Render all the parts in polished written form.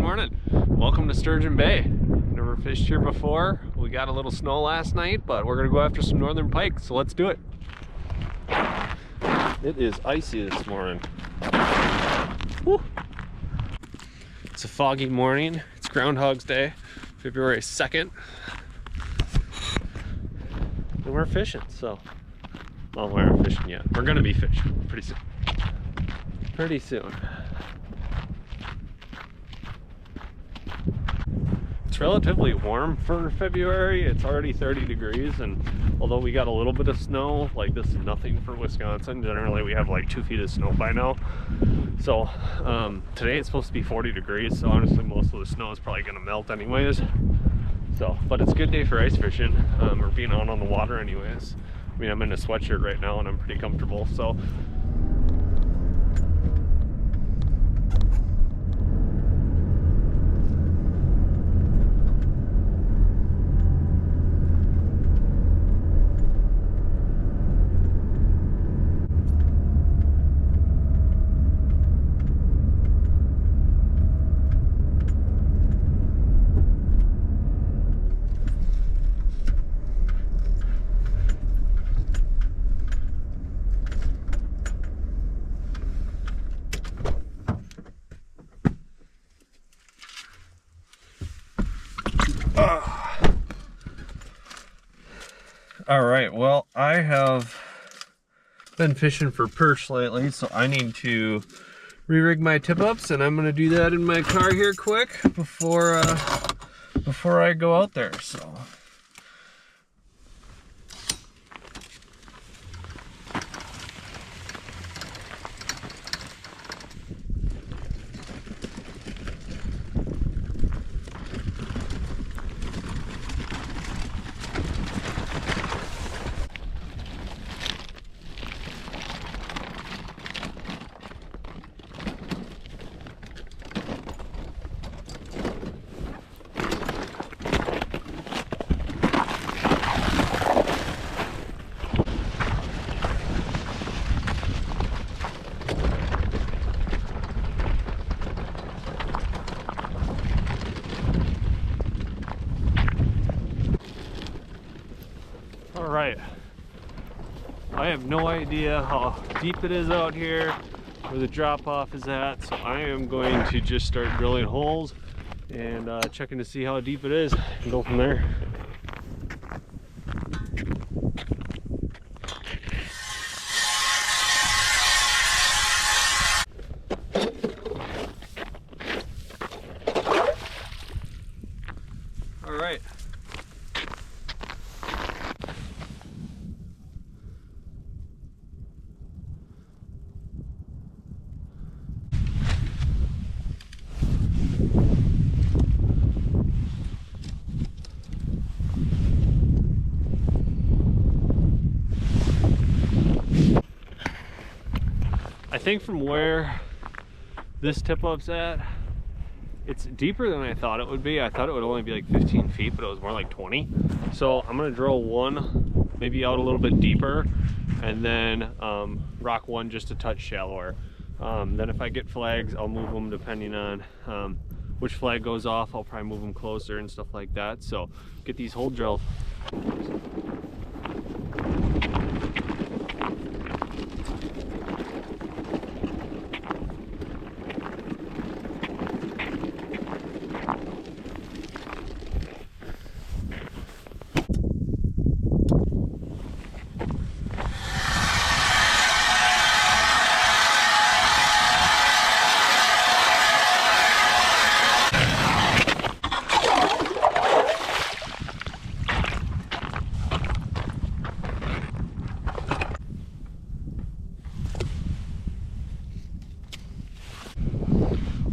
morning. Welcome to Sturgeon Bay. Never fished here before. We got a little snow last night, but we're gonna go after some northern pike, so let's do it. It is icy this morning. Woo. It's a foggy morning. It's Groundhog's Day, February 2nd. And we're fishing, so. Well, we aren't fishing yet. We're gonna be fishing pretty soon. Pretty soon. It's relatively warm for February. It's already 30 degrees, and although we got a little bit of snow, like this is nothing for Wisconsin. Generally we have like 2 feet of snow by now. So today it's supposed to be 40 degrees, so honestly most of the snow is probably gonna melt anyways. So, but it's a good day for ice fishing, or being out on the water anyways. I mean, I'm in a sweatshirt right now and I'm pretty comfortable, so. All right, well, I have been fishing for perch lately, so I need to re-rig my tip-ups, and I'm gonna do that in my car here quick before I go out there, so. All right, I have no idea how deep it is out here, where the drop off is at, so I am going to just start drilling holes and checking to see how deep it is and go from there. All right. I think from where this tip-up's at, it's deeper than I thought it would be. I thought it would only be like 15 feet, but it was more like 20. So I'm gonna drill one, maybe out a little bit deeper, and then rock one just a touch shallower. Then if I get flags, I'll move them depending on which flag goes off. I'll probably move them closer and stuff like that. So get these hole drilled.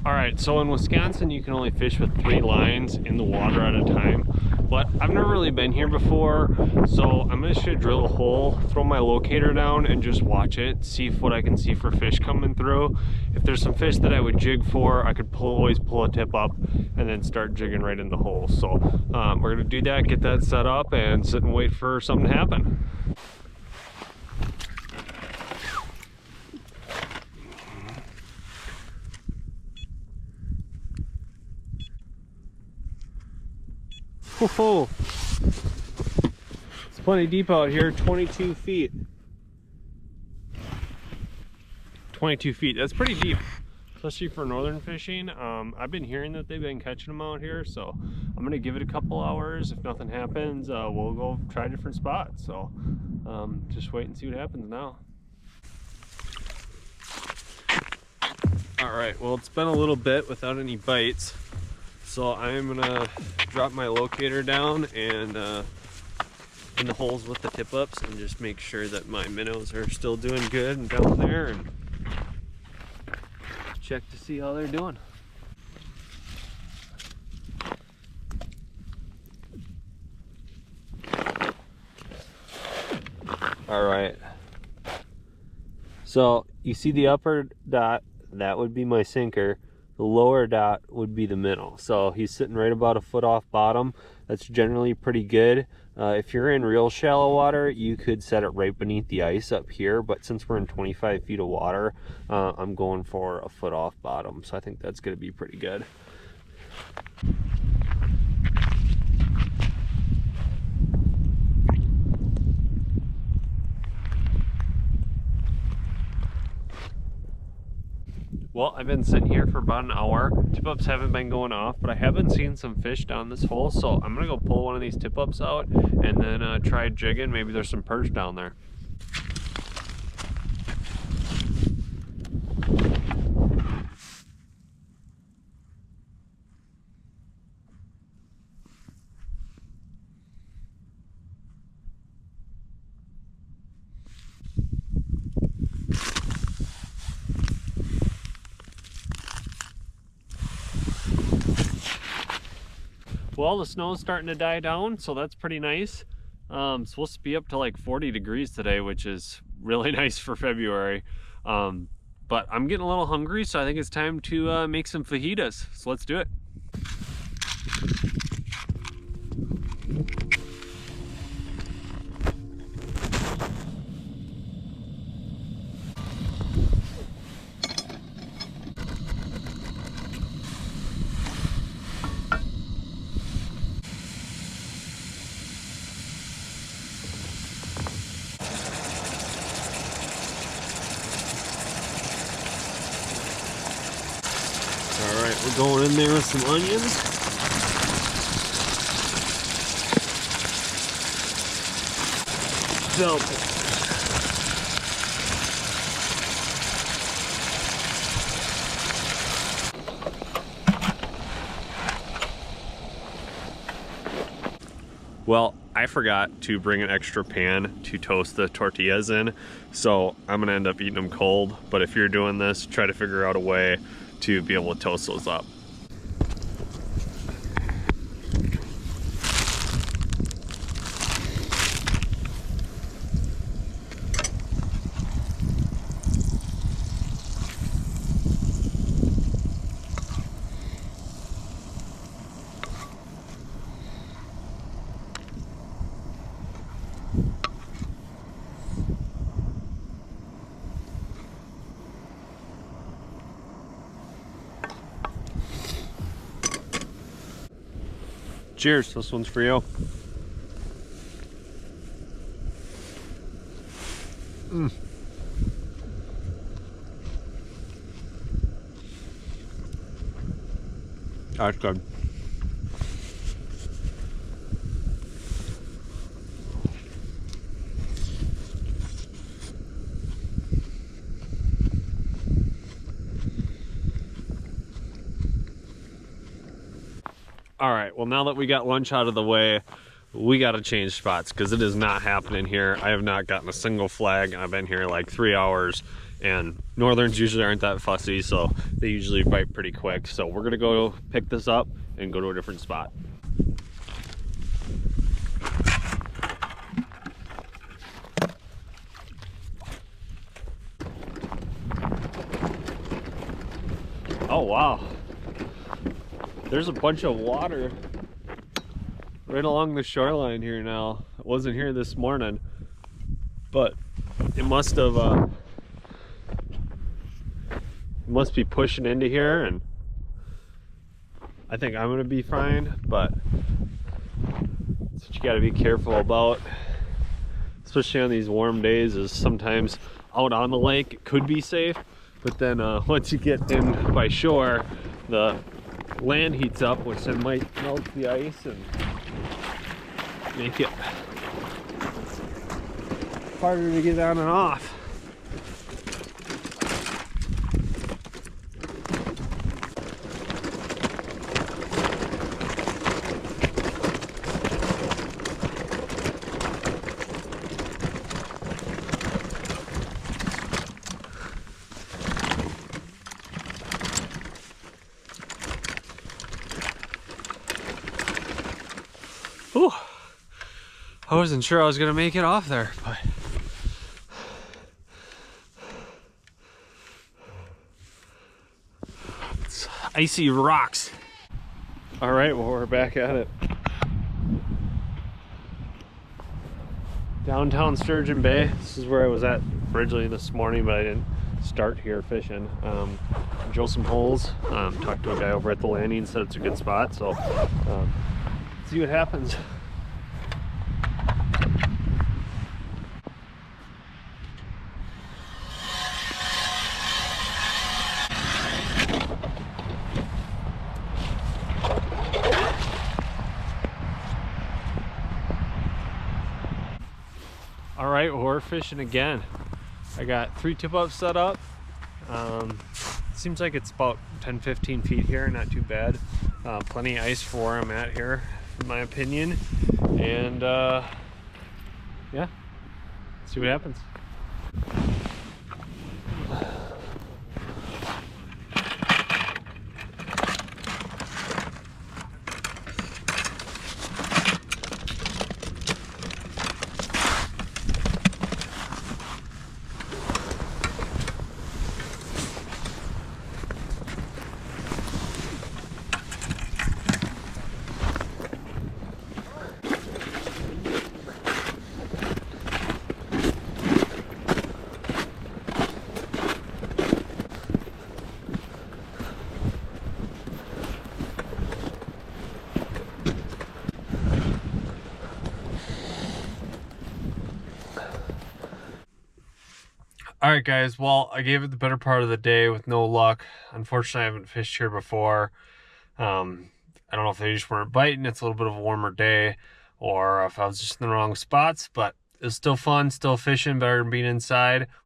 Alright, so in Wisconsin you can only fish with 3 lines in the water at a time, but I've never really been here before, so I'm just gonna drill a hole, throw my locator down and just watch it, see what I can see for fish coming through. If there's some fish that I would jig for, I could always pull a tip up and then start jigging right in the hole. So we're gonna do that, get that set up and sit and wait for something to happen. Whoa. It's plenty deep out here, 22 feet. 22 feet, that's pretty deep, especially for northern fishing. I've been hearing that they've been catching them out here, so I'm gonna give it a couple hours. If nothing happens, we'll go try different spots. So just wait and see what happens now. All right, well, it's been a little bit without any bites, so I'm gonna drop my locator down and in the holes with the tip ups and just make sure that my minnows are still doing good and down there, and check to see how they're doing. All right, so you see the upper dot, that would be my sinker. The lower dot would be the minnow. So he's sitting right about a foot off bottom. That's generally pretty good. If you're in real shallow water, you could set it right beneath the ice up here, but since we're in 25 feet of water, I'm going for a foot off bottom. So I think that's gonna be pretty good. Well, I've been sitting here for about an hour. Tip-ups haven't been going off, but I have been seeing some fish down this hole, so I'm gonna go pull one of these tip-ups out and then try jigging. Maybe there's some perch down there. Well, the snow's starting to die down, so that's pretty nice. Supposed to be up to like 40 degrees today, which is really nice for February. But I'm getting a little hungry, so I think it's time to make some fajitas. So let's do it. Alright, we're going in there with some onions. Bell pepper. Well, I forgot to bring an extra pan to toast the tortillas in, so I'm gonna end up eating them cold. But if you're doing this, try to figure out a way to be able to toast those up. Cheers, this one's for you. That's good. All right, well, now that we got lunch out of the way, we got to change spots because it is not happening here. I have not gotten a single flag. I've been here like 3 hours, and northerns usually aren't that fussy, so they usually bite pretty quick. So we're gonna go pick this up and go to a different spot. Oh, wow. There's a bunch of water right along the shoreline here now. It wasn't here this morning, but it must have must be pushing into here, and I think I'm gonna be fine, but got to be careful about, especially on these warm days, is sometimes out on the lake it could be safe, but then once you get in by shore, the land heats up, which then might melt the ice and make it harder to get on and off. Whew. I wasn't sure I was gonna make it off there, but it's icy rocks. All right, well, we're back at it. Downtown Sturgeon Bay. This is where I was at originally this morning, but I didn't start here fishing. Drilled some holes, talked to a guy over at the landing, said it's a good spot, so see what happens. All right, well, we're fishing again. I got 3 tip-ups set up. Seems like it's about 10-15 feet here, not too bad. Plenty of ice for where I'm at here, in my opinion. And yeah, see what happens. All right, guys, well, I gave it the better part of the day with no luck. Unfortunately, I haven't fished here before. I don't know if they just weren't biting, it's a little bit of a warmer day, or if I was just in the wrong spots, but it was still fun, still fishing, better than being inside.